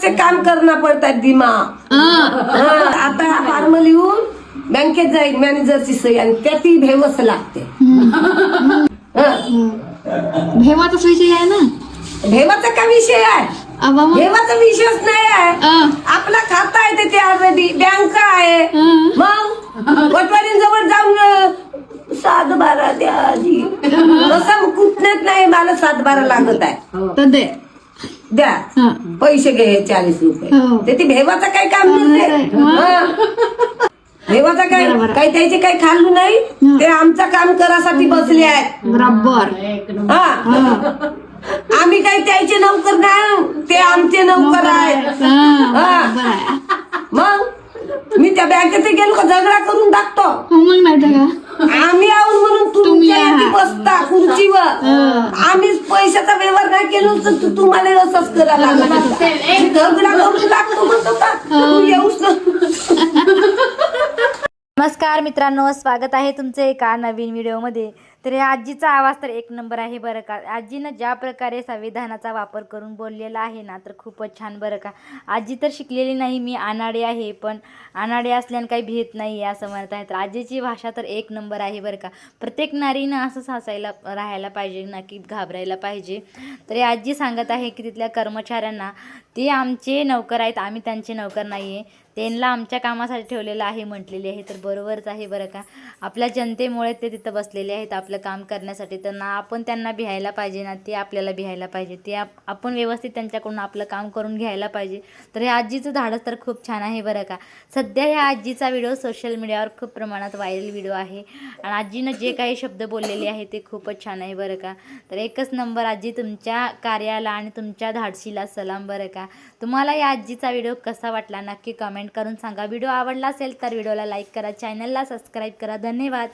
से काम करना पड़ता है दिमाग। आता फॉर्म लिहून बँकेत जाईल मॅनेजरची सही आणि त्या ती भेवच लागते। भेवाचाच विषय आहे ना। भेवाचा काय विषय आहे? भेवाचा विषयच नाही आहे। आपला खाता आहे ते ऑलरेडी बँक आहे। मग पटवारींजवळ जाऊन 7-12 द्या आधी असं कुठनेच नाही, मला 7-12 लागत आहे तर दे द्या पैसे घे 40 रुपये। ते ती भेवाचं काही काम नसते। भेवाचा काय काही त्याचे काही खाल्लं नाही, ते आमचं काम करासाठी बसले आहेत बरोबर। आम्ही काही त्याचे नौकर नाही, ते आमचे नौकर आहेत। मग मी त्या बँकेत गेलो का झगडा करून टाकतो। मग माहिती का आम्ही आहोत म्हणून तुमच्या इथे बसता खुर्चीवर, आम्ही पैशाचा व्यवहार नाही केलो तर तुम्हाला असंच करायला लागलं। झगडा करून टाकतो म्हणतो का तू येऊच नमस्कार मित्रांनो, स्वागत आहे तुमचं एका नवीन व्हिडिओमध्ये। तर या आजीचा आवाज तर एक नंबर आहे बरं का। आजीनं ज्या प्रकारे संविधानाचा वापर करून बोललेला आहे ना, तर खूपच छान बरं का। आजी तर शिकलेली नाही, मी अनाडी आहे, पण अनाडी असल्यानं काही भीत नाही आहे असं म्हणत आहे। तर आजीची भाषा तर एक नंबर आहे बरं का। प्रत्येक नारीनं असंच हसायला राहायला पाहिजे ना, की घाबरायला पाहिजे। तर ही आजी सांगत आहे की तिथल्या कर्मचाऱ्यांना ते आमचे नौकर आहेत, आम्ही त्यांचे नौकर नाही आहे, त्यांना आमच्या कामासाठी ठेवलेलं आहे म्हटलेली आहे। तर बरोबरच आहे बरं का। आपल्या जनतेमुळे ते तिथं बसलेले आहेत आपलं काम करण्यासाठी, तर ना आपण त्यांना भिहायला पाहिजे ना ते आपल्याला भिहायला पाहिजे, ते आपण व्यवस्थित त्यांच्याकडून आपलं काम करून घ्यायला पाहिजे। तर या आजीचं धाडस तर खूप छान आहे बरं का। सध्या या आजीचा व्हिडिओ सोशल मीडियावर खूप प्रमाणात व्हायरल व्हिडिओ आहे आणि आजीनं जे काही शब्द बोललेले आहे ते खूपच छान आहे बरं का। तर एकच नंबर आजी, तुमच्या कार्याला आणि तुमच्या धाडसीला सलाम बरं का। तुम्हाला या आजीचा व्हिडिओ कसा वाटला नक्की कमेंट करून सांगा। व्हिडिओ आवडला असेल तर व्हिडिओला लाईक करा, चॅनलला सबस्क्राईब करा। धन्यवाद।